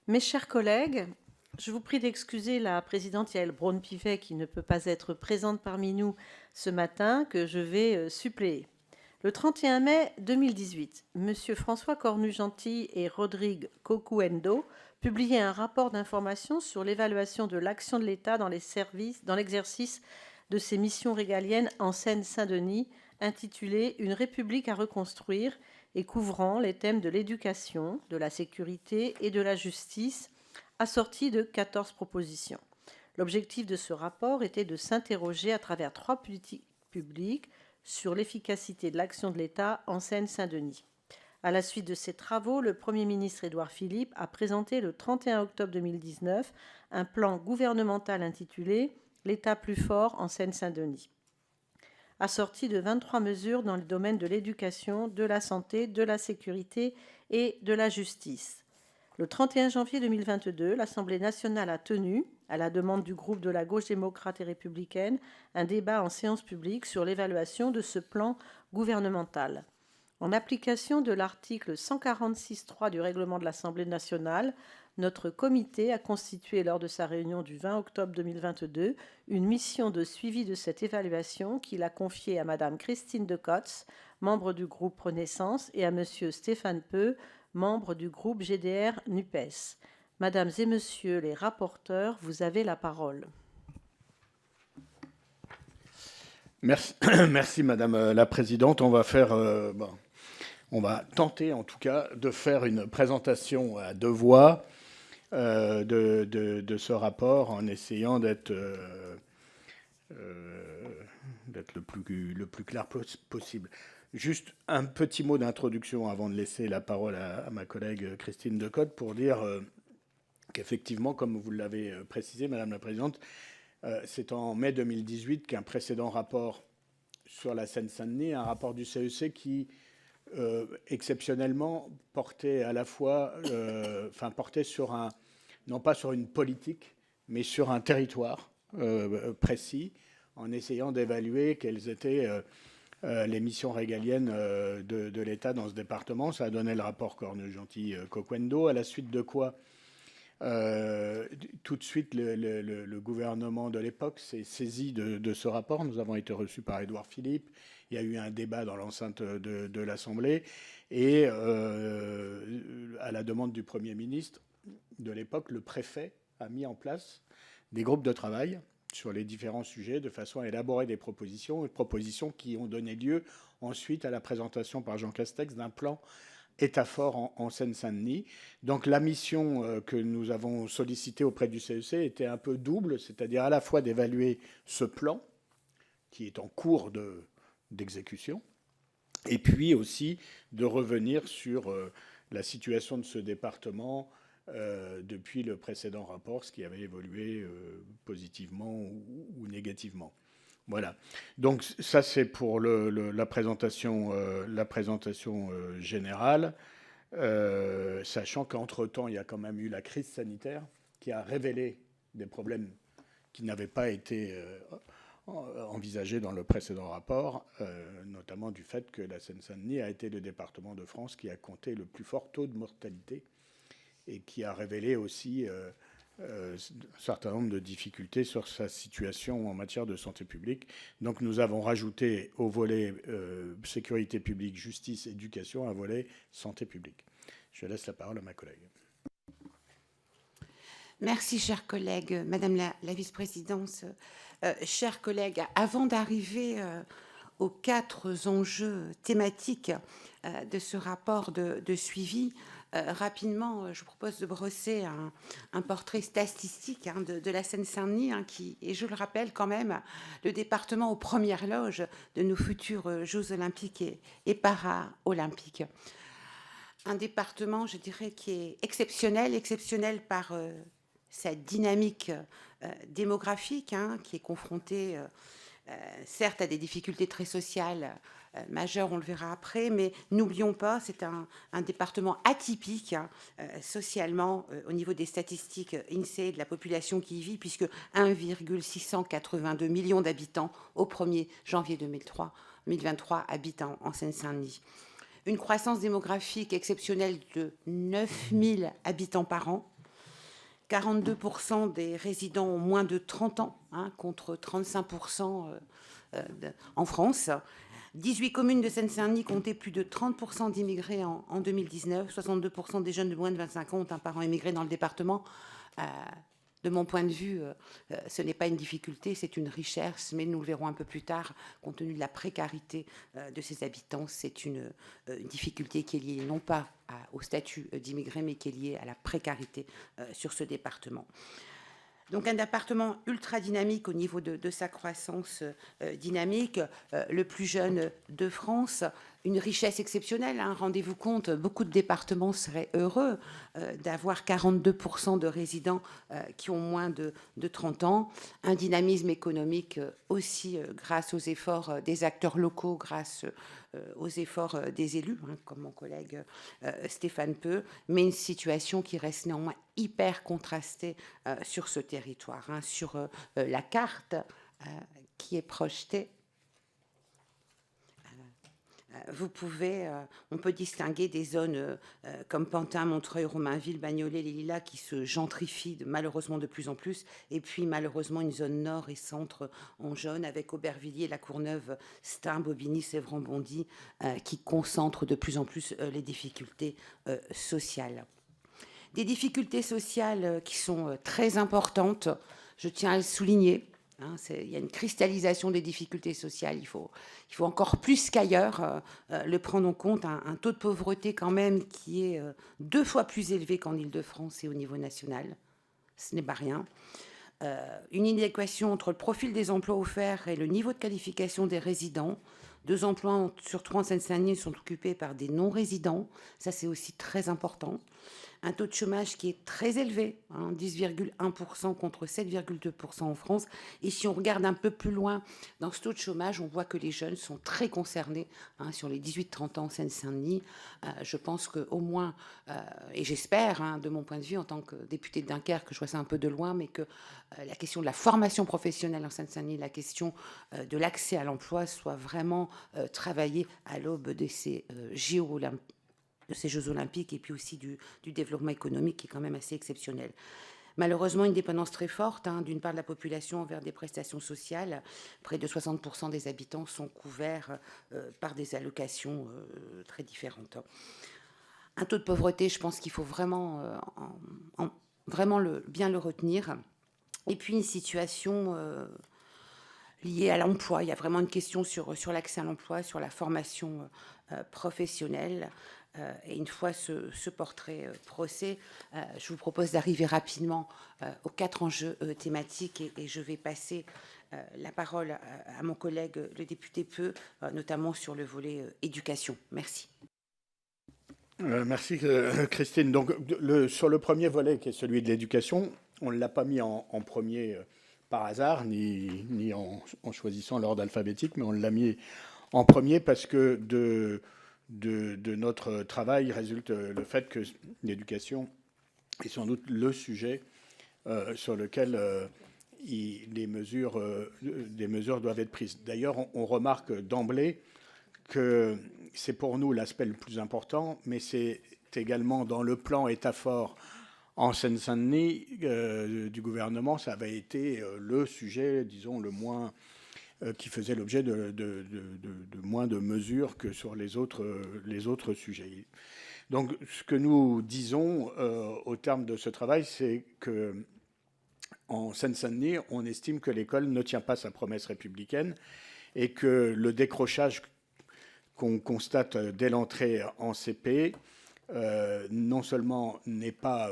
Mes chers collègues, je vous prie d'excuser la présidente Yaël Braun-Pivet qui ne peut pas être présente parmi nous ce matin, que je vais suppléer. Le 31 mai 2018, M. François Cornu-Gentil et Rodrigue Cocuendo publiaient un rapport d'information sur l'évaluation de l'action de l'État dans l'exercice de ses missions régaliennes en Seine-Saint-Denis, intitulé « Une République à reconstruire » et couvrant les thèmes de l'éducation, de la sécurité et de la justice, assorti de 14 propositions. L'objectif de ce rapport était de s'interroger à travers 3 politiques publiques sur l'efficacité de l'action de l'État en Seine-Saint-Denis. À la suite de ces travaux, le Premier ministre Édouard Philippe a présenté le 31 octobre 2019 un plan gouvernemental intitulé « L'État plus fort en Seine-Saint-Denis », assorti de 23 mesures dans les domaines de l'éducation, de la santé, de la sécurité et de la justice. Le 31 janvier 2022, l'Assemblée nationale a tenu, à la demande du groupe de la gauche démocrate et républicaine, un débat en séance publique sur l'évaluation de ce plan gouvernemental. En application de l'article 146.3 du règlement de l'Assemblée nationale, notre comité a constitué lors de sa réunion du 20 octobre 2022 une mission de suivi de cette évaluation qu'il a confiée à Mme Christine Decotz, membre du groupe Renaissance, et à M. Stéphane Peu, membre du groupe GDR-NUPES. Mesdames et Messieurs les rapporteurs, vous avez la parole. Merci, merci Madame la Présidente. On va tenter en tout cas de faire une présentation à deux voix de ce rapport en essayant d'être le plus clair possible. Juste un petit mot d'introduction avant de laisser la parole à ma collègue Christine Decotz pour dire qu'effectivement, comme vous l'avez précisé, Madame la Présidente, c'est en mai 2018 qu'un précédent rapport sur la Seine-Saint-Denis, un rapport du CEC qui exceptionnellement portait à la fois, portait sur non pas sur une politique, mais sur un territoire précis, en essayant d'évaluer quelles étaient les missions régaliennes de l'État dans ce département. Ça a donné le rapport Cornu-Gentil-Cocuendo, à la suite de quoi tout de suite, le gouvernement de l'époque s'est saisi de ce rapport. Nous avons été reçus par Édouard Philippe. Il y a eu un débat dans l'enceinte de l'Assemblée. Et à la demande du Premier ministre de l'époque, le préfet a mis en place des groupes de travail sur les différents sujets de façon à élaborer des propositions qui ont donné lieu ensuite à la présentation par Jean Castex d'un plan État fort en Seine-Saint-Denis. Donc la mission que nous avons sollicitée auprès du CEC était un peu double, c'est-à-dire à la fois d'évaluer ce plan, qui est en cours d'exécution, et puis aussi de revenir sur la situation de ce département depuis le précédent rapport, ce qui avait évolué positivement ou négativement. Voilà. Donc ça, c'est pour la présentation générale, sachant qu'entre-temps, il y a quand même eu la crise sanitaire qui a révélé des problèmes qui n'avaient pas été envisagés dans le précédent rapport, notamment du fait que la Seine-Saint-Denis a été le département de France qui a compté le plus fort taux de mortalité et qui a révélé aussi un certain nombre de difficultés sur sa situation en matière de santé publique. Donc nous avons rajouté au volet sécurité publique, justice, éducation, un volet santé publique. Je laisse la parole à ma collègue. Merci, chers collègues. Madame la vice-présidente, chers collègues, avant d'arriver aux 4 enjeux thématiques de ce rapport de suivi, rapidement, je vous propose de brosser un portrait statistique de la Seine-Saint-Denis, qui est, je le rappelle quand même, le département aux premières loges de nos futurs Jeux olympiques et para-olympiques. Un département, je dirais, qui est exceptionnel par sa dynamique démographique, qui est confronté certes à des difficultés très sociales majeures, on le verra après, mais n'oublions pas, c'est un département atypique socialement au niveau des statistiques INSEE de la population qui y vit, puisque 1,682 millions d'habitants au 1er janvier 2023 habitent en Seine-Saint-Denis. Une croissance démographique exceptionnelle de 9000 habitants par an, 42% des résidents ont moins de 30 ans, hein, contre 35% en France. 18 communes de Seine-Saint-Denis comptaient plus de 30% d'immigrés en 2019. 62% des jeunes de moins de 25 ans ont un parent immigré dans le département. De mon point de vue, ce n'est pas une difficulté, c'est une richesse, mais nous le verrons un peu plus tard, compte tenu de la précarité de ces habitants, c'est une difficulté qui est liée non pas au statut d'immigré, mais qui est liée à la précarité sur ce département. Donc un département ultra dynamique au niveau de sa croissance dynamique, le plus jeune de France, une richesse exceptionnelle. Hein. Rendez-vous compte, beaucoup de départements seraient heureux d'avoir 42% de résidents qui ont moins de 30 ans. Un dynamisme économique aussi grâce aux efforts des acteurs locaux, grâce aux efforts des élus, hein, comme mon collègue Stéphane Peu, mais une situation qui reste néanmoins hyper contrastée sur ce territoire. Hein, sur la carte qui est projetée, on peut distinguer des zones comme Pantin, Montreuil, Romainville, Bagnolet, les Lilas qui se gentrifient malheureusement de plus en plus, et puis malheureusement une zone nord et centre en jaune avec Aubervilliers, La Courneuve, Stein, Bobigny, Sévran-Bondy qui concentrent de plus en plus les difficultés sociales. Des difficultés sociales qui sont très importantes, je tiens à le souligner. Hein, il y a une cristallisation des difficultés sociales. Il faut encore plus qu'ailleurs le prendre en compte. Un taux de pauvreté quand même qui est 2 fois plus élevé qu'en Île-de-France et au niveau national. Ce n'est pas rien. Une inadéquation entre le profil des emplois offerts et le niveau de qualification des résidents. 2 emplois sur 3 en Seine-Saint-Denis sont occupés par des non-résidents. Ça, c'est aussi très important. Un taux de chômage qui est très élevé, hein, 10,1% contre 7,2% en France. Et si on regarde un peu plus loin dans ce taux de chômage, on voit que les jeunes sont très concernés, hein, sur les 18-30 ans en Seine-Saint-Denis. Je pense qu'au moins, et j'espère, hein, de mon point de vue, en tant que députée de Dunkerque, que je vois ça un peu de loin, mais que la question de la formation professionnelle en Seine-Saint-Denis, la question de l'accès à l'emploi soit vraiment travaillée à l'aube de ces Jeux olympiques et puis aussi du développement économique qui est quand même assez exceptionnel. Malheureusement, une dépendance très forte, hein, d'une part de la population envers des prestations sociales. Près de 60% des habitants sont couverts par des allocations très différentes. Un taux de pauvreté, je pense qu'il faut vraiment, bien le retenir. Et puis une situation liée à l'emploi. Il y a vraiment une question sur l'accès à l'emploi, sur la formation professionnelle. Et une fois ce portrait procès, je vous propose d'arriver rapidement aux 4 enjeux thématiques et je vais passer la parole à mon collègue le député Peu, notamment sur le volet éducation. Merci. Merci Christine. Donc sur le premier volet qui est celui de l'éducation, on ne l'a pas mis en premier par hasard, ni en choisissant l'ordre alphabétique, mais on l'a mis en premier parce que de notre travail résulte le fait que l'éducation est sans doute le sujet sur lequel des mesures doivent être prises. D'ailleurs, on remarque d'emblée que c'est pour nous l'aspect le plus important, mais c'est également dans le plan État-fort en Seine-Saint-Denis du gouvernement, ça avait été le sujet, disons, le moins qui faisait l'objet de moins de mesures que sur les autres sujets. Donc, ce que nous disons au terme de ce travail, c'est que en Seine-Saint-Denis, on estime que l'école ne tient pas sa promesse républicaine et que le décrochage qu'on constate dès l'entrée en CP, non seulement n'est pas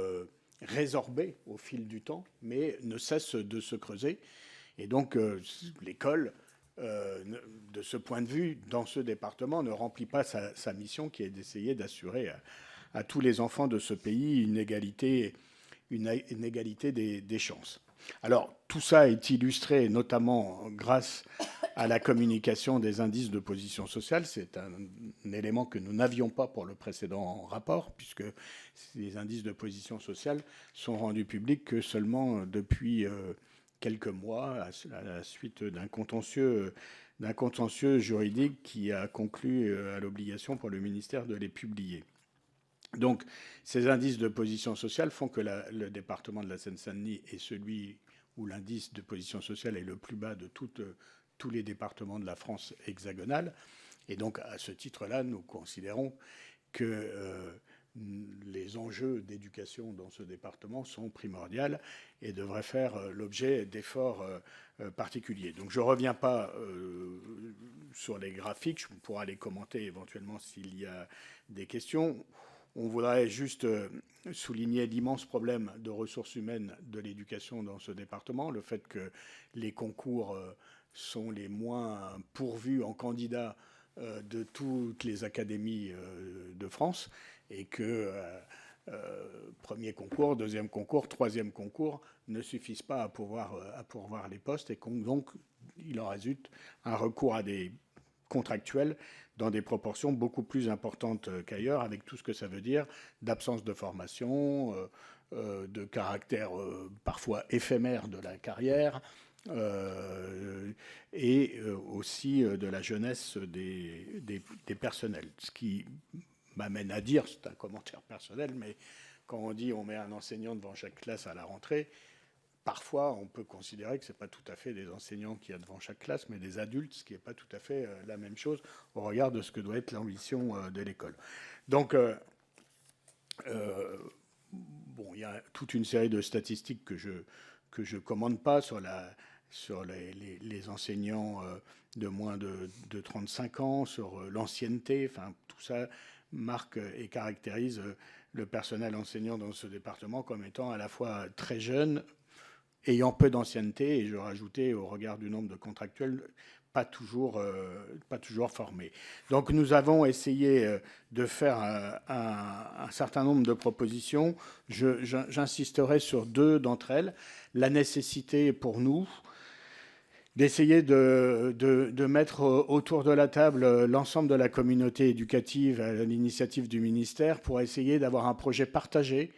résorbé au fil du temps, mais ne cesse de se creuser. Et donc, l'école, de ce point de vue, dans ce département, ne remplit pas sa mission qui est d'essayer d'assurer à tous les enfants de ce pays une égalité des chances. Alors, tout ça est illustré notamment grâce à la communication des indices de position sociale. C'est un élément que nous n'avions pas pour le précédent rapport, puisque les indices de position sociale sont rendus publics que seulement depuis quelques mois, à la suite d'un contentieux juridique qui a conclu à l'obligation pour le ministère de les publier. Donc, ces indices de position sociale font que le département de la Seine-Saint-Denis est celui où l'indice de position sociale est le plus bas de tous les départements de la France hexagonale. Et donc, à ce titre-là, nous considérons que les enjeux d'éducation dans ce département sont primordiaux et devraient faire l'objet d'efforts particuliers. Donc je ne reviens pas sur les graphiques, je pourrai les commenter éventuellement s'il y a des questions. On voudrait juste souligner l'immense problème de ressources humaines de l'éducation dans ce département, le fait que les concours sont les moins pourvus en candidats de toutes les académies de France, et que premier concours, deuxième concours, troisième concours ne suffisent pas à pourvoir les postes, et donc il en résulte un recours à des contractuels dans des proportions beaucoup plus importantes qu'ailleurs, avec tout ce que ça veut dire d'absence de formation, de caractère parfois éphémère de la carrière, et aussi de la jeunesse des personnels. Ce qui m'amène à dire, c'est un commentaire personnel, mais quand on dit on met un enseignant devant chaque classe à la rentrée, parfois on peut considérer que ce n'est pas tout à fait des enseignants qu'il y a devant chaque classe, mais des adultes, ce qui n'est pas tout à fait la même chose au regard de ce que doit être l'ambition de l'école. Donc, bon, il y a toute une série de statistiques que je commande pas sur les enseignants de moins de 35 ans, sur l'ancienneté, enfin tout ça marque et caractérise le personnel enseignant dans ce département comme étant à la fois très jeune, ayant peu d'ancienneté, et je rajoutais au regard du nombre de contractuels, pas toujours formés. Donc nous avons essayé de faire un certain nombre de propositions. J'insisterai sur deux d'entre elles. La nécessité pour nous d'essayer de mettre autour de la table l'ensemble de la communauté éducative à l'initiative du ministère pour essayer d'avoir un projet partagé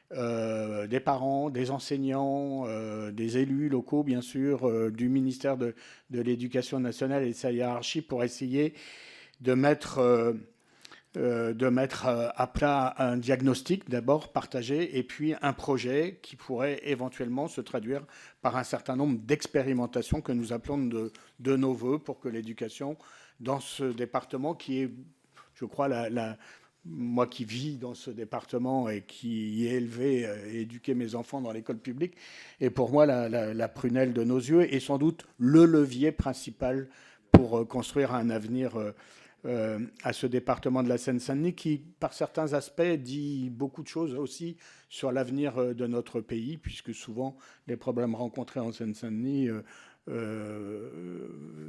des parents, des enseignants, des élus locaux, bien sûr, du ministère de l'Éducation nationale et de sa hiérarchie pour essayer de mettre à plat un diagnostic d'abord partagé et puis un projet qui pourrait éventuellement se traduire par un certain nombre d'expérimentations que nous appelons de nos voeux pour que l'éducation dans ce département qui est, je crois, moi qui vis dans ce département et qui ai élevé et éduqué mes enfants dans l'école publique, est pour moi la prunelle de nos yeux et sans doute le levier principal pour construire un avenir à ce département de la Seine-Saint-Denis qui, par certains aspects, dit beaucoup de choses aussi sur l'avenir de notre pays, puisque souvent les problèmes rencontrés en Seine-Saint-Denis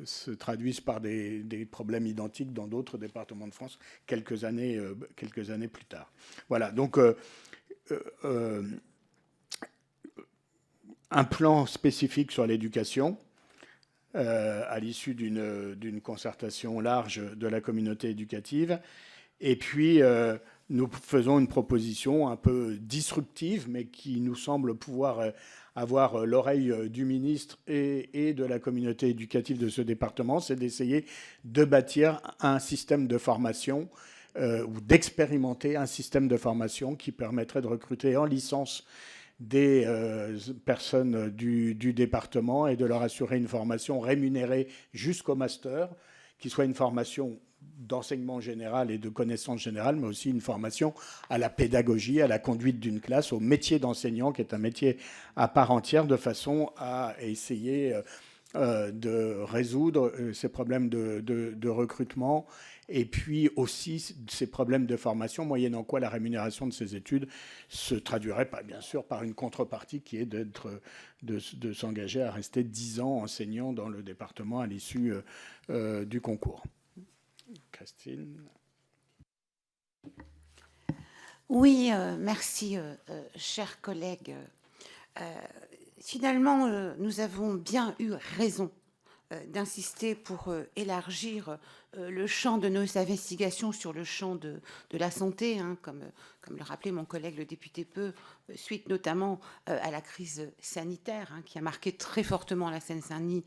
se traduisent par des problèmes identiques dans d'autres départements de France quelques années plus tard. Voilà, donc un plan spécifique sur l'éducation à l'issue d'une concertation large de la communauté éducative. Et puis, nous faisons une proposition un peu disruptive, mais qui nous semble pouvoir avoir l'oreille du ministre et de la communauté éducative de ce département, c'est d'essayer de bâtir un système de formation ou d'expérimenter un système de formation qui permettrait de recruter en licence des personnes du département et de leur assurer une formation rémunérée jusqu'au master, qui soit une formation d'enseignement général et de connaissances générales, mais aussi une formation à la pédagogie, à la conduite d'une classe, au métier d'enseignant, qui est un métier à part entière, de façon à essayer de résoudre ces problèmes de recrutement et puis aussi ces problèmes de formation, moyennant quoi la rémunération de ces études se traduirait, bien sûr, par une contrepartie qui est de s'engager à rester 10 ans enseignant dans le département à l'issue du concours. Christine. Oui, merci, chers collègues. Finalement, nous avons bien eu raison d'insister pour élargir le champ de nos investigations sur le champ de la santé, hein, comme le rappelait mon collègue le député Peu, suite notamment à la crise sanitaire hein, qui a marqué très fortement la Seine-Saint-Denis,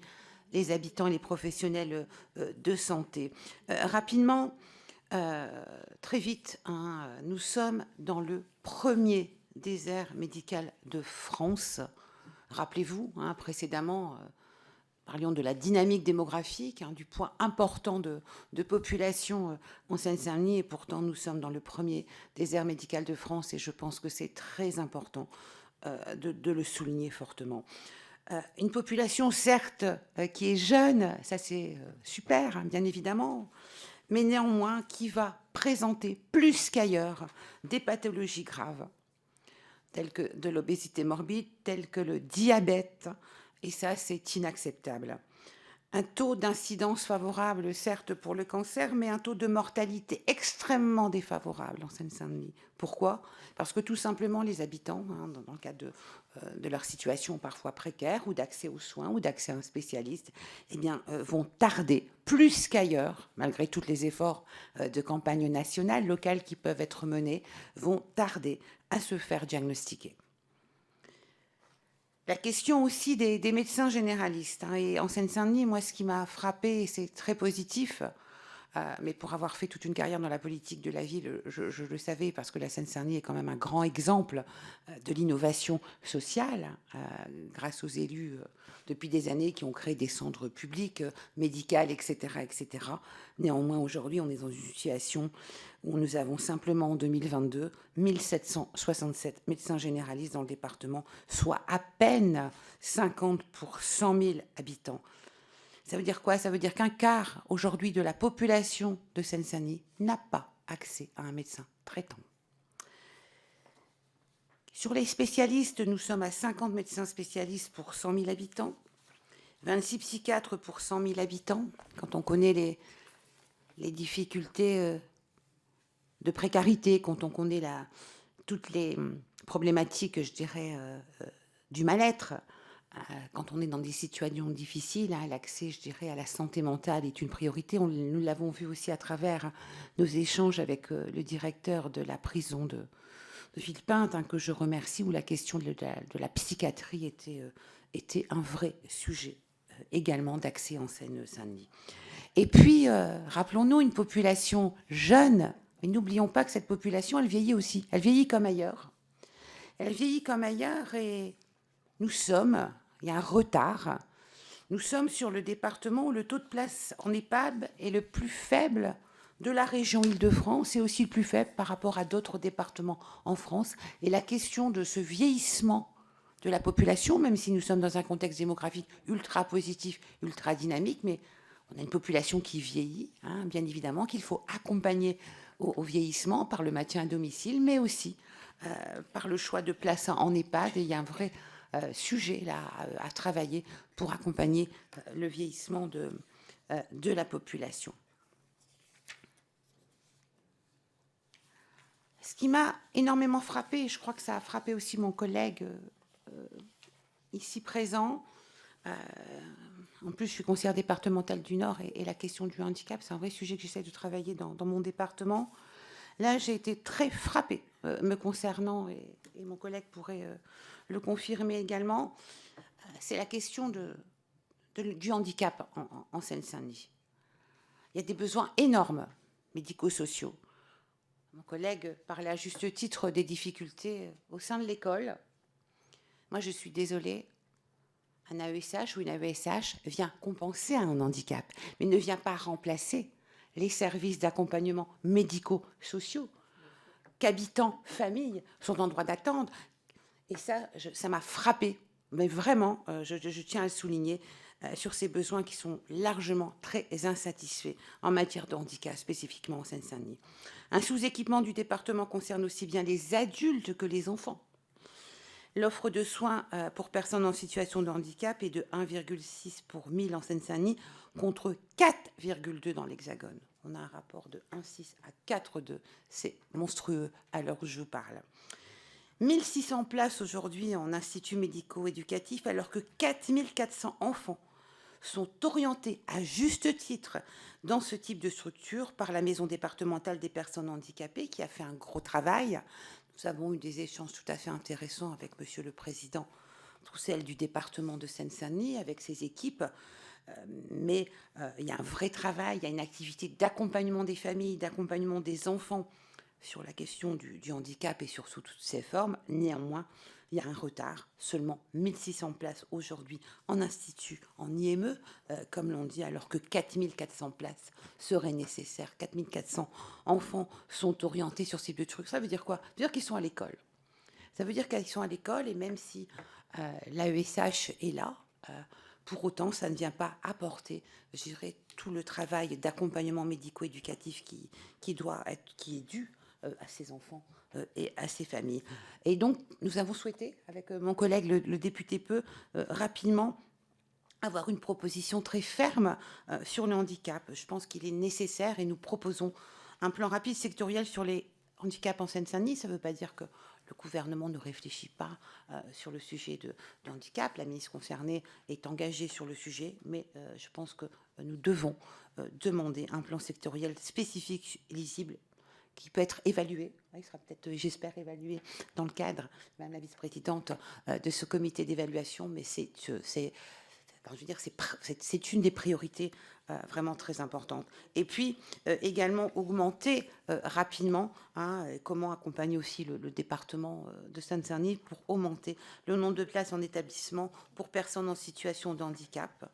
les habitants et les professionnels de santé. Rapidement, très vite, hein, nous sommes dans le premier désert médical de France. Rappelez-vous, hein, précédemment, parlions de la dynamique démographique, hein, du poids important de population en Seine-Saint-Denis, et pourtant nous sommes dans le premier désert médical de France, et je pense que c'est très important de le souligner fortement. Une population, certes, qui est jeune, ça c'est super, hein, bien évidemment, mais néanmoins qui va présenter plus qu'ailleurs des pathologies graves, telles que de l'obésité morbide, telles que le diabète, et ça c'est inacceptable. Un taux d'incidence favorable, certes, pour le cancer, mais un taux de mortalité extrêmement défavorable en Seine-Saint-Denis. Pourquoi ? Parce que tout simplement, les habitants, hein, dans le cadre de leur situation parfois précaire, ou d'accès aux soins, ou d'accès à un spécialiste, eh bien, vont tarder, plus qu'ailleurs, malgré tous les efforts de campagne nationale, locale qui peuvent être menés, vont tarder à se faire diagnostiquer. La question aussi des médecins généralistes. Hein, et en Seine-Saint-Denis, moi, ce qui m'a frappé, et c'est très positif, mais pour avoir fait toute une carrière dans la politique de la ville, je le savais, parce que la Seine-Saint-Denis est quand même un grand exemple de l'innovation sociale, grâce aux élus depuis des années qui ont créé des centres publics, médicaux, etc., etc. Néanmoins, aujourd'hui, on est dans une situation où nous avons simplement en 2022 1767 médecins généralistes dans le département, soit à peine 50 pour 100 000 habitants. Ça veut dire quoi ? Ça veut dire qu'un quart aujourd'hui de la population de Seine-Saint-Denis n'a pas accès à un médecin traitant. Sur les spécialistes, nous sommes à 50 médecins spécialistes pour 100 000 habitants, 26 psychiatres pour 100 000 habitants. Quand on connaît les difficultés de précarité, quand on connaît toutes les problématiques, je dirais, du mal-être, quand on est dans des situations difficiles, hein, l'accès, je dirais, à la santé mentale est une priorité. Nous l'avons vu aussi à travers nos échanges avec le directeur de la prison de Villepinte, hein, que je remercie, où la question de la psychiatrie était un vrai sujet également d'accès en Seine-Saint-Denis. Et puis, rappelons-nous, une population jeune, mais n'oublions pas que cette population, elle vieillit aussi. Elle vieillit comme ailleurs. Elle vieillit comme ailleurs, et il y a un retard. Nous sommes sur le département où le taux de place en EHPAD est le plus faible de la région Île-de-France, et aussi le plus faible par rapport à d'autres départements en France. Et la question de ce vieillissement de la population, même si nous sommes dans un contexte démographique ultra positif, ultra dynamique, mais on a une population qui vieillit, hein, bien évidemment, qu'il faut accompagner au vieillissement par le maintien à domicile, mais aussi par le choix de places en EHPAD. Et il y a un vrai sujet là à travailler pour accompagner le vieillissement de la population. Ce qui m'a énormément frappé, et je crois que ça a frappé aussi mon collègue ici présent, en plus je suis conseillère départementale du Nord, et la question du handicap, c'est un vrai sujet que j'essaie de travailler dans mon département. Là, j'ai été très frappée me concernant, et mon collègue pourrait le confirmer également. C'est la question du handicap en Seine-Saint-Denis. Il y a des besoins énormes médico-sociaux. Mon collègue parlait à juste titre des difficultés au sein de l'école. Moi, je suis désolée, un AESH ou une AESH vient compenser un handicap, mais ne vient pas remplacer les services d'accompagnement médico-sociaux qu'habitants, familles sont en droit d'attendre. Et ça m'a frappée, mais vraiment, je tiens à le souligner, sur ces besoins qui sont largement très insatisfaits en matière de handicap, spécifiquement en Seine-Saint-Denis. Un sous-équipement du département concerne aussi bien les adultes que les enfants. L'offre de soins pour personnes en situation de handicap est de 1,6 pour 1000 en Seine-Saint-Denis contre 4,2 dans l'Hexagone. On a un rapport de 1,6 à 4,2. C'est monstrueux à l'heure où je vous parle. 1600 places aujourd'hui en instituts médico-éducatifs, alors que 4400 enfants sont orientés à juste titre dans ce type de structure par la Maison départementale des personnes handicapées, qui a fait un gros travail. Nous avons eu des échanges tout à fait intéressants avec Monsieur le Président Troussel du département de Seine-Saint-Denis, avec ses équipes. Mais il y a un vrai travail, il y a une activité d'accompagnement des familles, d'accompagnement des enfants sur la question du handicap et sur sous toutes ses formes. Néanmoins, il y a un retard, seulement 1600 places aujourd'hui en institut, en IME, comme l'on dit, alors que 4400 places seraient nécessaires. 4400 enfants sont orientés sur ces deux trucs. Ça veut dire quoi? Ça veut dire qu'ils sont à l'école. Ça veut dire qu'ils sont à l'école, et même si l'AESH est là, pour autant, ça ne vient pas apporter, je dirais, tout le travail d'accompagnement médico-éducatif qui est dû à ces enfants et à ces familles. Et donc, nous avons souhaité, avec mon collègue, le député Peu, rapidement avoir une proposition très ferme sur le handicap. Je pense qu'il est nécessaire, et nous proposons un plan rapide sectoriel sur les handicaps en Seine-Saint-Denis. Ça ne veut pas dire que le gouvernement ne réfléchit pas sur le sujet de handicap. La ministre concernée est engagée sur le sujet, mais je pense que nous devons demander un plan sectoriel spécifique, lisible, qui peut être évalué. Il sera peut-être, j'espère, évalué dans le cadre, Madame la vice-présidente, de ce comité d'évaluation, mais je veux dire, c'est une des priorités vraiment très importantes. Et puis, également augmenter rapidement, comment accompagner aussi le département de Seine-Saint-Denis pour augmenter le nombre de places en établissement pour personnes en situation de handicap,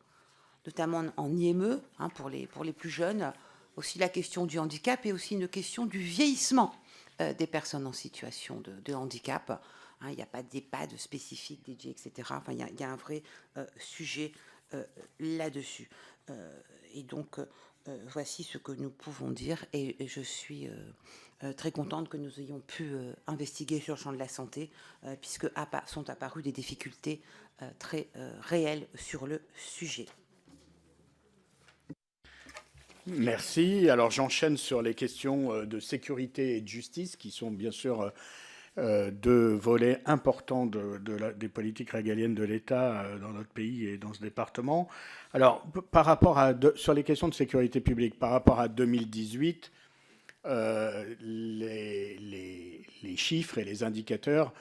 notamment en IME, pour les plus jeunes. Aussi la question du handicap et aussi une question du vieillissement des personnes en situation de handicap. Il n'y a pas d'EHPAD spécifique dédié, etc. Enfin, il y a un vrai sujet là-dessus. Et donc, voici ce que nous pouvons dire. Et je suis très contente que nous ayons pu investiguer sur le champ de la santé, puisque sont apparues des difficultés très réelles sur le sujet. Merci. Alors j'enchaîne sur les questions de sécurité et de justice, qui sont bien sûr deux volets importants des politiques régaliennes de l'État dans notre pays et dans ce département. Alors, sur les questions de sécurité publique, par rapport à 2018, les chiffres et les indicateurs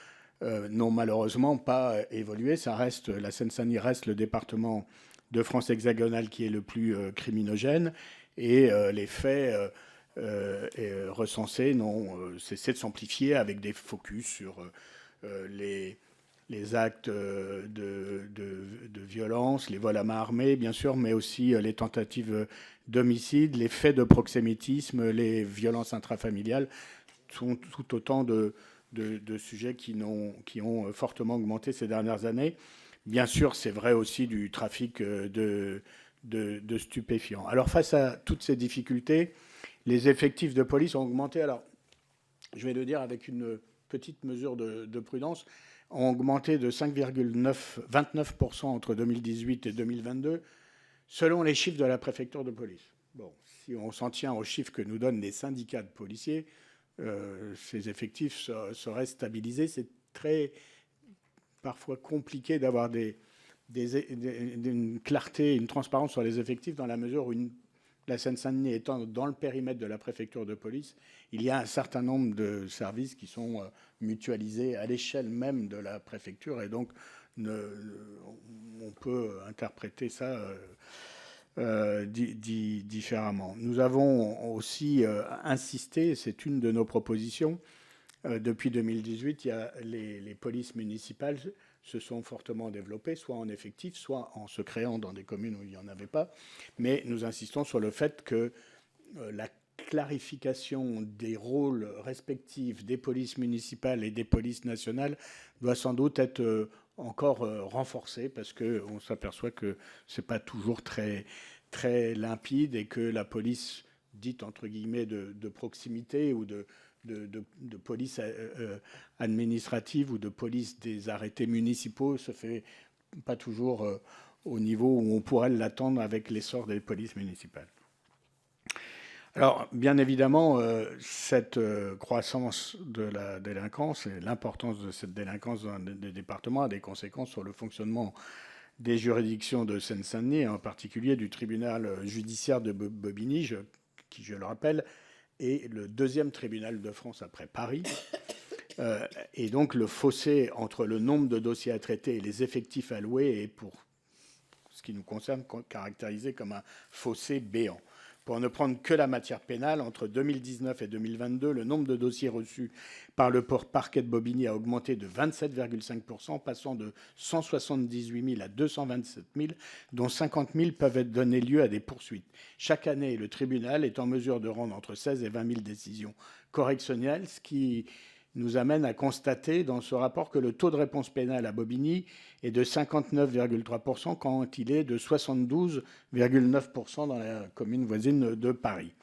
n'ont malheureusement pas évolué. La Seine-Saint-Denis reste le département de France hexagonale qui est le plus criminogène, et les faits recensés n'ont cessé de s'amplifier, avec des focus sur les actes de violence, les vols à main armée, bien sûr, mais aussi les tentatives d'homicide, les faits de proxénétisme, les violences intrafamiliales, sont tout autant de sujets qui ont fortement augmenté ces dernières années. Bien sûr, c'est vrai aussi du trafic de stupéfiants. Alors, face à toutes ces difficultés, les effectifs de police ont augmenté. Alors, je vais le dire avec une petite mesure de prudence, ont augmenté de 5,29% entre 2018 et 2022, selon les chiffres de la préfecture de police. Bon, si on s'en tient aux chiffres que nous donnent les syndicats de policiers, ces effectifs seraient stabilisés. C'est très parfois compliqué d'avoir une clarté, une transparence sur les effectifs, dans la mesure où la Seine-Saint-Denis étant dans le périmètre de la préfecture de police, il y a un certain nombre de services qui sont mutualisés à l'échelle même de la préfecture, et donc on peut interpréter ça différemment. Nous avons aussi insisté, c'est une de nos propositions, depuis 2018, les polices municipales se sont fortement développées, soit en effectif, soit en se créant dans des communes où il n'y en avait pas. Mais nous insistons sur le fait que la clarification des rôles respectifs des polices municipales et des polices nationales doit sans doute être encore renforcée, parce qu'on s'aperçoit que ce n'est pas toujours très, très limpide, et que la police dite entre guillemets de proximité, ou de police administrative, ou de police des arrêtés municipaux, se fait pas toujours au niveau où on pourrait l'attendre avec l'essor des polices municipales. Alors, bien évidemment, cette croissance de la délinquance et l'importance de cette délinquance dans des départements a des conséquences sur le fonctionnement des juridictions de Seine-Saint-Denis, en particulier du tribunal judiciaire de Bobigny, qui, je le rappelle, est le deuxième tribunal de France après Paris. Et donc le fossé entre le nombre de dossiers à traiter et les effectifs alloués est, pour ce qui nous concerne, caractérisé comme un fossé béant. Pour ne prendre que la matière pénale, entre 2019 et 2022, le nombre de dossiers reçus par le parquet de Bobigny a augmenté de 27,5%, passant de 178 000 à 227 000, dont 50 000 peuvent donner lieu à des poursuites. Chaque année, le tribunal est en mesure de rendre entre 16 et 20 000 décisions correctionnelles, ce qui nous amène à constater dans ce rapport que le taux de réponse pénale à Bobigny est de 59,3% quand il est de 72,9% dans la commune voisine de Paris.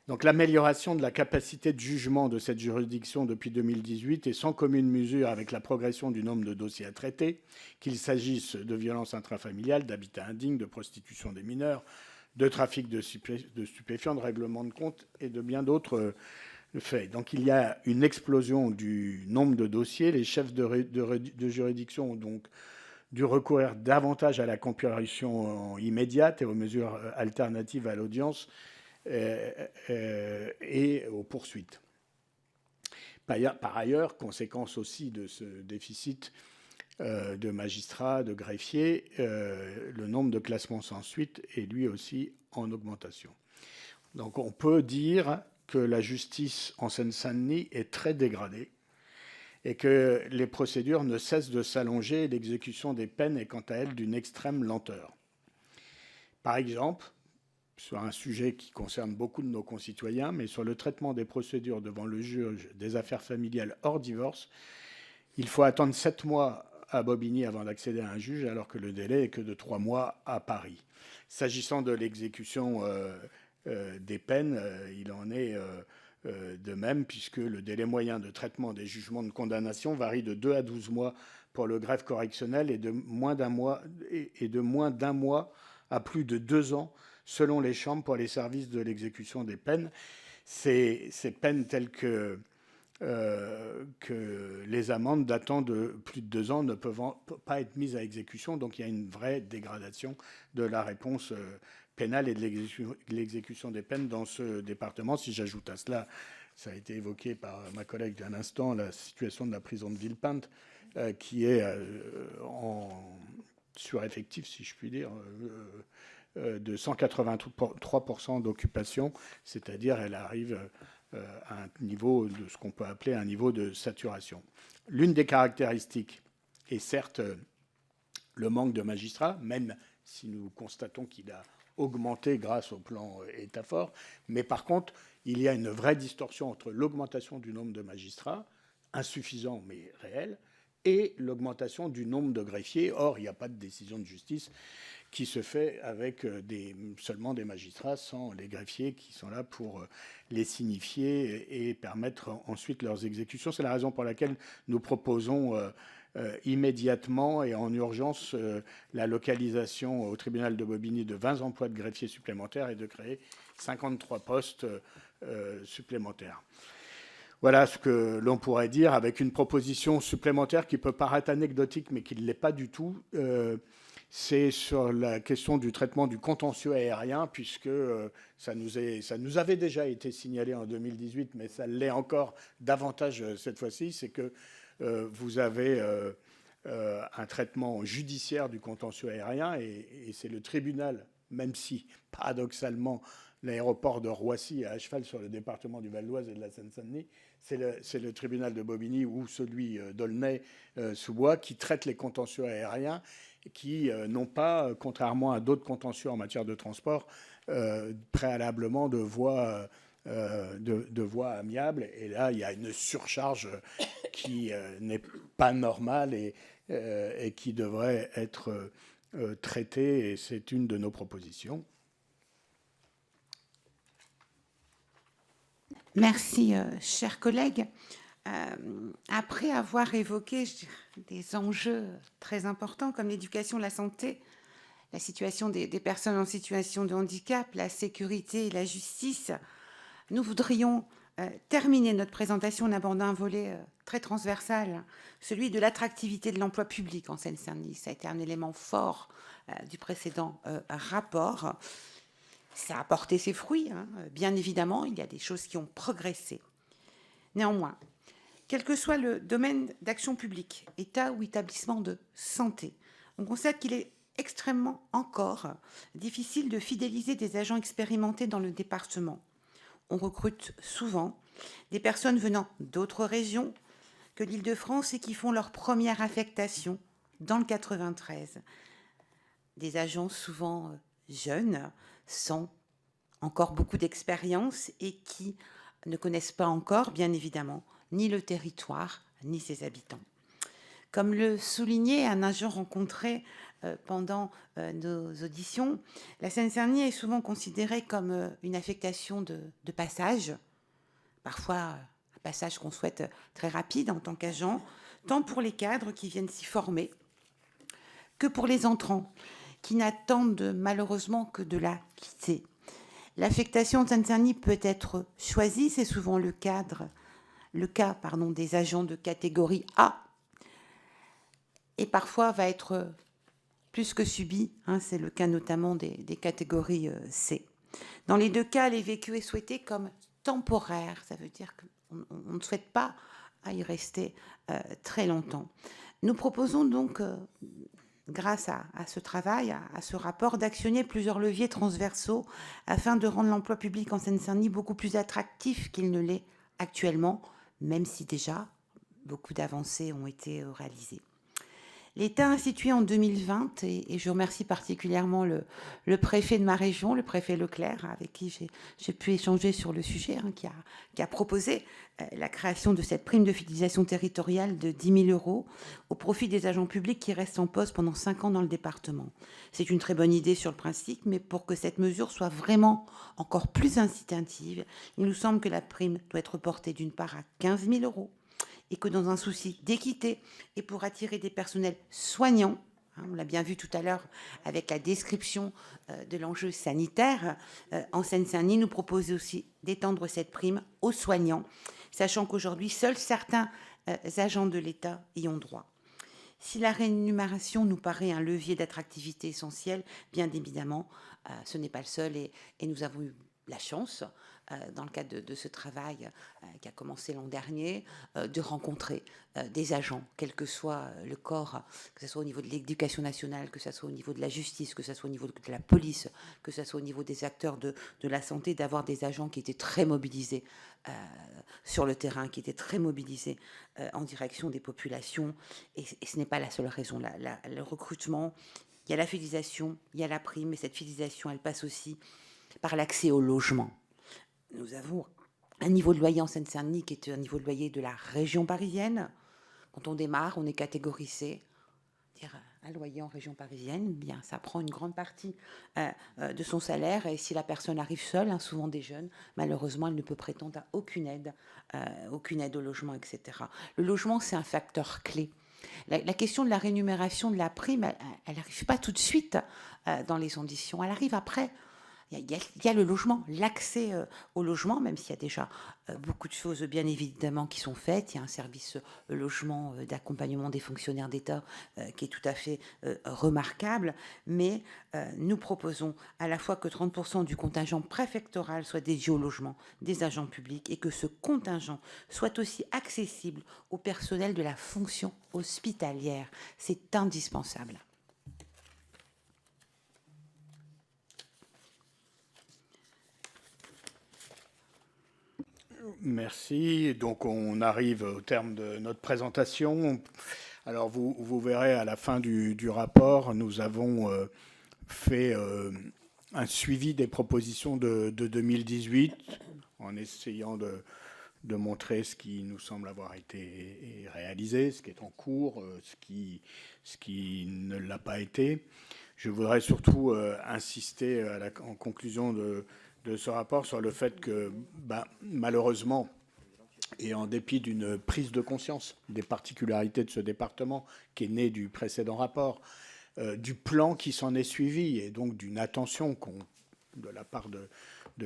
Donc l'amélioration de la capacité de jugement de cette juridiction depuis 2018 est sans commune mesure avec la progression du nombre de dossiers à traiter, qu'il s'agisse de violences intrafamiliales, d'habitat indigne, de prostitution des mineurs, de trafic de stupéfiants, de règlement de compte et de bien d'autres fait. Donc il y a une explosion du nombre de dossiers. Les chefs de juridiction ont donc dû recourir davantage à la comparution immédiate et aux mesures alternatives à l'audience et aux poursuites. Par ailleurs, conséquence aussi de ce déficit de magistrats, de greffiers, le nombre de classements sans suite est lui aussi en augmentation. Donc on peut dire que la justice en Seine-Saint-Denis est très dégradée et que les procédures ne cessent de s'allonger et l'exécution des peines est quant à elle d'une extrême lenteur. Par exemple, sur un sujet qui concerne beaucoup de nos concitoyens, mais sur le traitement des procédures devant le juge des affaires familiales hors divorce, il faut attendre 7 mois à Bobigny avant d'accéder à un juge, alors que le délai est que de 3 mois à Paris. S'agissant de l'exécution des peines, il en est de même, puisque le délai moyen de traitement des jugements de condamnation varie de 2 à 12 mois pour le greffe correctionnel et de moins d'un mois à plus de 2 ans selon les chambres pour les services de l'exécution des peines. Ces peines telles que les amendes datant de plus de 2 ans ne peuvent pas être mises à exécution. Donc il y a une vraie dégradation de la réponse pénale et de l'exécution des peines dans ce département. Si j'ajoute à cela, ça a été évoqué par ma collègue d'un instant, la situation de la prison de Villepinte, qui est en sureffectif, si je puis dire, de 183% d'occupation, c'est-à-dire elle arrive à un niveau de ce qu'on peut appeler un niveau de saturation. L'une des caractéristiques est certes le manque de magistrats, même si nous constatons qu'il a augmenté grâce au plan État-fort, mais par contre, il y a une vraie distorsion entre l'augmentation du nombre de magistrats, insuffisant mais réel, et l'augmentation du nombre de greffiers. Or, il n'y a pas de décision de justice qui se fait avec seulement des magistrats, sans les greffiers qui sont là pour les signifier et permettre ensuite leurs exécutions. C'est la raison pour laquelle nous proposons immédiatement et en urgence la localisation au tribunal de Bobigny de 20 emplois de greffiers supplémentaires et de créer 53 postes supplémentaires. Voilà ce que l'on pourrait dire avec une proposition supplémentaire qui peut paraître anecdotique mais qui ne l'est pas du tout. C'est sur la question du traitement du contentieux aérien, puisque ça nous avait déjà été signalé en 2018, mais ça l'est encore davantage cette fois-ci, c'est que vous avez un traitement judiciaire du contentieux aérien, et c'est le tribunal, même si, paradoxalement, l'aéroport de Roissy est à cheval sur le département du Val-d'Oise et de la Seine-Saint-Denis, c'est le tribunal de Bobigny ou celui d'Aulnay-sous-Bois qui traite les contentieux aériens, qui n'ont pas, contrairement à d'autres contentieux en matière de transport, préalablement de voies amiables. Et là, il y a une surcharge qui n'est pas normale et qui devrait être traitée, et c'est une de nos propositions. Merci, chers collègues. Après avoir évoqué des enjeux très importants comme l'éducation, la santé, la situation des personnes en situation de handicap, la sécurité et la justice, nous voudrions terminer notre présentation en abordant un volet très transversal, celui de l'attractivité de l'emploi public en Seine-Saint-Denis. Ça a été un élément fort du précédent rapport. Ça a porté ses fruits, hein. Bien évidemment, il y a des choses qui ont progressé. Néanmoins, quel que soit le domaine d'action publique, État ou établissement de santé, on constate qu'il est extrêmement encore difficile de fidéliser des agents expérimentés dans le département. On recrute souvent des personnes venant d'autres régions que l'Île-de-France et qui font leur première affectation dans le 93. Des agents souvent jeunes, sans encore beaucoup d'expérience et qui ne connaissent pas encore, bien évidemment, ni le territoire, ni ses habitants. Comme le soulignait un agent rencontré pendant nos auditions, la Seine-Saint-Denis est souvent considérée comme une affectation de passage, parfois un passage qu'on souhaite très rapide en tant qu'agent, tant pour les cadres qui viennent s'y former que pour les entrants, qui n'attendent malheureusement que de la quitter. L'affectation de Seine-Saint-Denis peut être choisie, c'est souvent le cas des agents de catégorie A, et parfois va être plus que subie, c'est le cas notamment des catégories C. Dans les deux cas, elle est vécue et souhaitée comme temporaire, ça veut dire qu'on ne souhaite pas y rester très longtemps. Nous proposons donc, grâce à ce travail, à ce rapport, d'actionner plusieurs leviers transversaux afin de rendre l'emploi public en Seine-Saint-Denis beaucoup plus attractif qu'il ne l'est actuellement, même si déjà beaucoup d'avancées ont été réalisées. L'État a institué en 2020, et je remercie particulièrement le préfet de ma région, le préfet Leclerc, avec qui j'ai pu échanger sur le sujet, qui a proposé la création de cette prime de fidélisation territoriale de 10 000 € au profit des agents publics qui restent en poste pendant 5 ans dans le département. C'est une très bonne idée sur le principe, mais pour que cette mesure soit vraiment encore plus incitative, il nous semble que la prime doit être portée d'une part à 15 000 € et que dans un souci d'équité et pour attirer des personnels soignants, on l'a bien vu tout à l'heure avec la description de l'enjeu sanitaire, en Seine-Saint-Denis, nous proposons aussi d'étendre cette prime aux soignants, sachant qu'aujourd'hui, seuls certains agents de l'État y ont droit. Si la rémunération nous paraît un levier d'attractivité essentiel, bien évidemment, ce n'est pas le seul, et nous avons eu la chance, dans le cadre de ce travail qui a commencé l'an dernier, de rencontrer des agents, quel que soit le corps, que ce soit au niveau de l'éducation nationale, que ce soit au niveau de la justice, que ce soit au niveau de la police, que ce soit au niveau des acteurs de la santé, d'avoir des agents qui étaient très mobilisés sur le terrain, qui étaient très mobilisés en direction des populations. Et ce n'est pas la seule raison. Le recrutement, il y a la fidélisation, il y a la prime, et cette fidélisation, elle passe aussi par l'accès au logement. Nous avons un niveau de loyer en Seine-Saint-Denis qui est un niveau de loyer de la région parisienne. Quand on démarre, on est catégorisé. Un loyer en région parisienne, bien, ça prend une grande partie de son salaire. Et si la personne arrive seule, souvent des jeunes, malheureusement, elle ne peut prétendre à aucune aide au logement, etc. Le logement, c'est un facteur clé. La question de la rémunération de la prime, elle n'arrive pas tout de suite dans les auditions. Elle arrive après. Il y a le logement, l'accès au logement, même s'il y a déjà beaucoup de choses, bien évidemment, qui sont faites. Il y a un service logement d'accompagnement des fonctionnaires d'État qui est tout à fait remarquable. Mais nous proposons à la fois que 30% du contingent préfectoral soit dédié au logement des agents publics et que ce contingent soit aussi accessible au personnel de la fonction hospitalière. C'est indispensable. Merci. Donc on arrive au terme de notre présentation. Alors vous verrez à la fin du rapport, nous avons fait un suivi des propositions de 2018 en essayant de montrer ce qui nous semble avoir été réalisé, ce qui est en cours, ce qui ne l'a pas été. Je voudrais surtout insister en conclusion de ce rapport sur le fait que, malheureusement, et en dépit d'une prise de conscience des particularités de ce département qui est née du précédent rapport, du plan qui s'en est suivi et donc d'une attention de la part de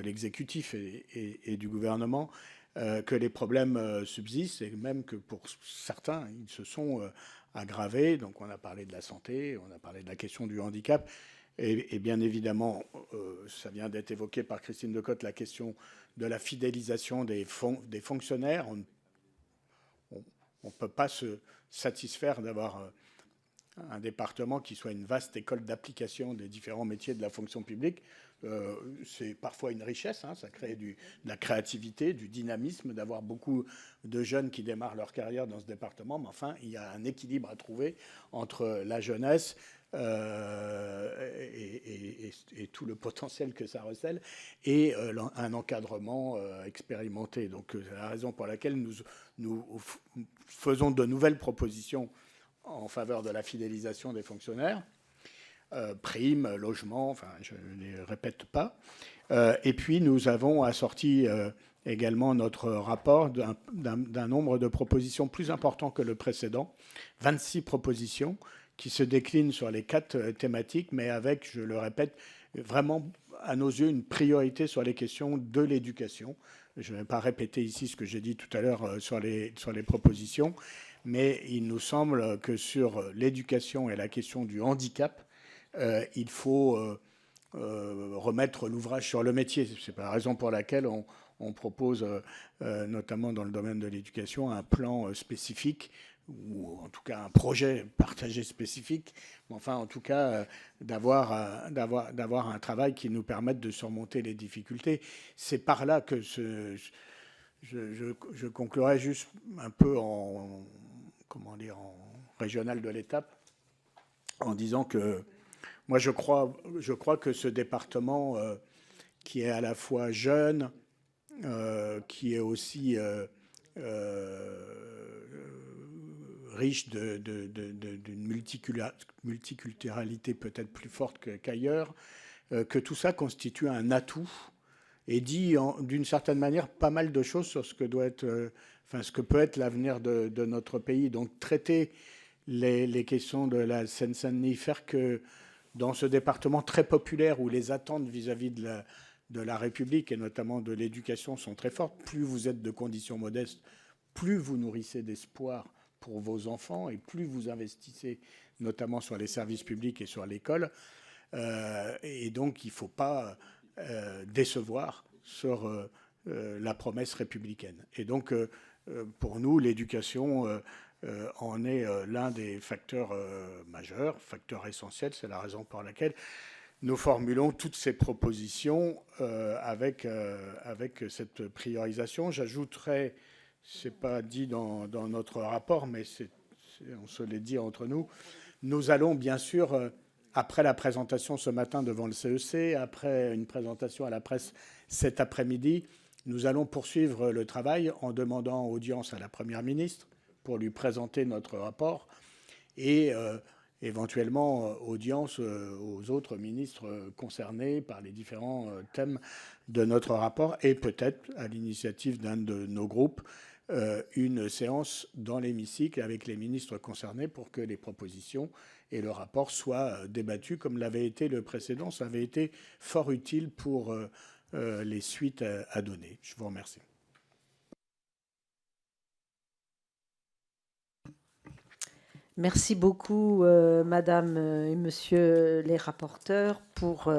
l'exécutif et du gouvernement, que les problèmes subsistent et même que pour certains, ils se sont aggravés. Donc on a parlé de la santé, on a parlé de la question du handicap. Et bien évidemment, ça vient d'être évoqué par Christine Decotte, la question de la fidélisation des fonctionnaires. On ne peut pas se satisfaire d'avoir un département qui soit une vaste école d'application des différents métiers de la fonction publique. C'est parfois une richesse, hein, ça crée de la créativité, du dynamisme, d'avoir beaucoup de jeunes qui démarrent leur carrière dans ce département. Mais enfin, il y a un équilibre à trouver entre la jeunesse et tout le potentiel que ça recèle, et un encadrement expérimenté. Donc c'est la raison pour laquelle nous faisons de nouvelles propositions en faveur de la fidélisation des fonctionnaires. Primes, logements, enfin je ne les répète pas. Et puis nous avons assorti également notre rapport d'un nombre de propositions plus important que le précédent, 26 propositions qui se déclinent sur les 4 thématiques, mais avec, je le répète, vraiment à nos yeux une priorité sur les questions de l'éducation. Je ne vais pas répéter ici ce que j'ai dit tout à l'heure sur les propositions, mais il nous semble que sur l'éducation et la question du handicap, il faut remettre l'ouvrage sur le métier. C'est la raison pour laquelle on propose, notamment dans le domaine de l'éducation, un plan spécifique, ou en tout cas un projet partagé spécifique, mais enfin en tout cas d'avoir un travail qui nous permette de surmonter les difficultés. C'est par là que je conclurai juste un peu en régional de l'étape, en disant que moi je crois que ce département qui est à la fois jeune, qui est aussi riche d'une multiculturalité peut-être plus forte qu'ailleurs, que tout ça constitue un atout et dit d'une certaine manière pas mal de choses sur ce que doit être, ce que peut être l'avenir de notre pays. Donc traiter les questions de la Seine-Saint-Denis, faire que dans ce département très populaire où les attentes vis-à-vis de la République et notamment de l'éducation sont très fortes, plus vous êtes de conditions modestes, plus vous nourrissez d'espoir pour vos enfants et plus vous investissez notamment sur les services publics et sur l'école. Et donc il ne faut pas décevoir sur la promesse républicaine. Et donc pour nous, l'éducation en est l'un des facteurs majeurs, facteur essentiel. C'est la raison pour laquelle nous formulons toutes ces propositions avec cette priorisation. J'ajouterais, ce n'est pas dit dans notre rapport, mais on se l'est dit entre nous, nous allons bien sûr, après la présentation ce matin devant le CEC, après une présentation à la presse cet après-midi, nous allons poursuivre le travail en demandant audience à la Première ministre pour lui présenter notre rapport et éventuellement audience aux autres ministres concernés par les différents thèmes de notre rapport et peut-être, à l'initiative d'un de nos groupes, une séance dans l'hémicycle avec les ministres concernés pour que les propositions et le rapport soient débattus comme l'avait été le précédent. Ça avait été fort utile pour les suites à donner. Je vous remercie. Merci beaucoup, Madame et Monsieur les rapporteurs, pour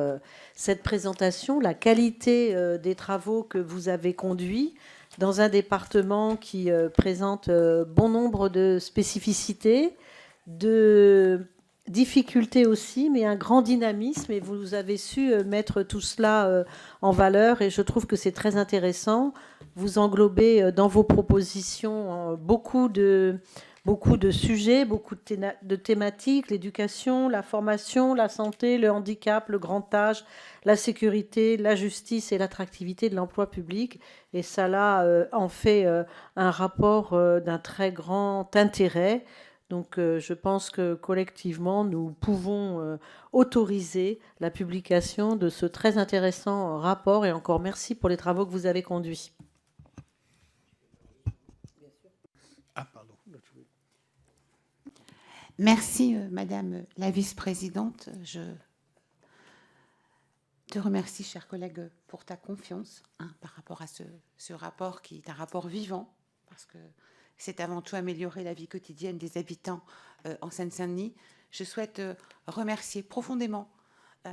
cette présentation, la qualité des travaux que vous avez conduits dans un département qui présente bon nombre de spécificités, de difficultés aussi, mais un grand dynamisme, et vous avez su mettre tout cela en valeur, et je trouve que c'est très intéressant. Vous englobez dans vos propositions beaucoup de sujets, beaucoup de thématiques, l'éducation, la formation, la santé, le handicap, le grand âge, la sécurité, la justice et l'attractivité de l'emploi public. Et ça, là, en fait un rapport d'un très grand intérêt. Donc, je pense que collectivement, nous pouvons autoriser la publication de ce très intéressant rapport. Et encore merci pour les travaux que vous avez conduits. Merci, Madame la vice-présidente. Je te remercie, chers collègues, pour ta confiance par rapport à ce rapport qui est un rapport vivant, parce que c'est avant tout améliorer la vie quotidienne des habitants en Seine-Saint-Denis. Je souhaite remercier profondément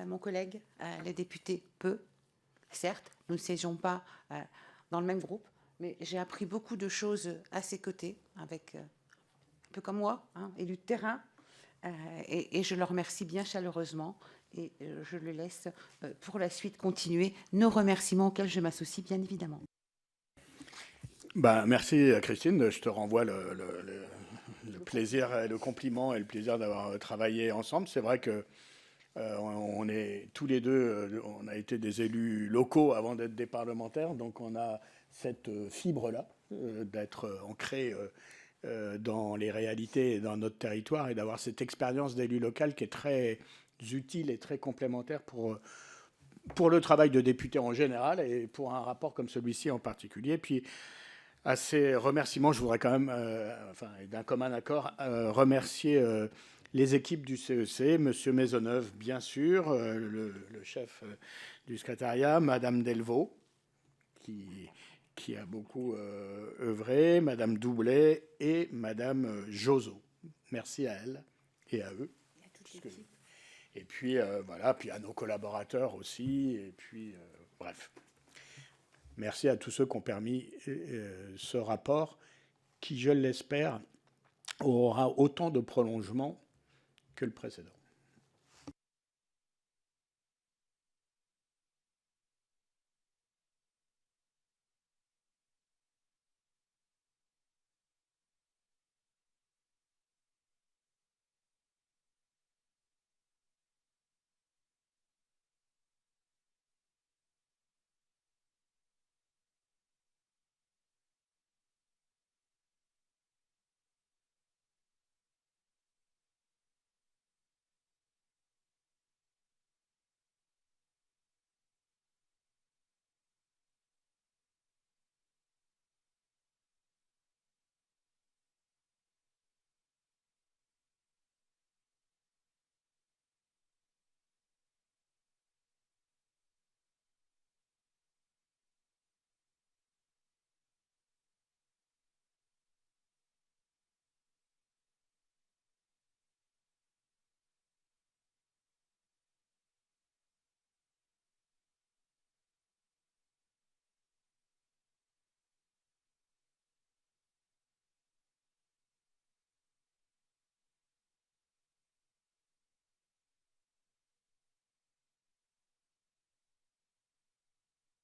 mon collègue, le député Peu. Certes, nous ne siégeons pas dans le même groupe, mais j'ai appris beaucoup de choses à ses côtés, avec un peu comme moi, élu de terrain, et je le remercie bien chaleureusement. Et je le laisse pour la suite continuer nos remerciements auxquels je m'associe bien évidemment. Ben, merci Christine, je te renvoie le plaisir, le compliment et le plaisir d'avoir travaillé ensemble. C'est vrai que on est tous les deux, on a été des élus locaux avant d'être des parlementaires, donc on a cette fibre-là d'être ancré dans les réalités et dans notre territoire et d'avoir cette expérience d'élu local qui est très utile et très complémentaire pour le travail de député en général et pour un rapport comme celui-ci en particulier. Puis à ces remerciements, je voudrais quand même, d'un commun accord, remercier les équipes du CEC, M. Maisonneuve, bien sûr, le chef du secrétariat, Mme Delvaux, qui a beaucoup œuvré, Mme Doublet et Mme Jozo. Merci à elles et à eux. Et puis, voilà, puis à nos collaborateurs aussi, et puis, bref. Merci à tous ceux qui ont permis ce rapport qui, je l'espère, aura autant de prolongement que le précédent.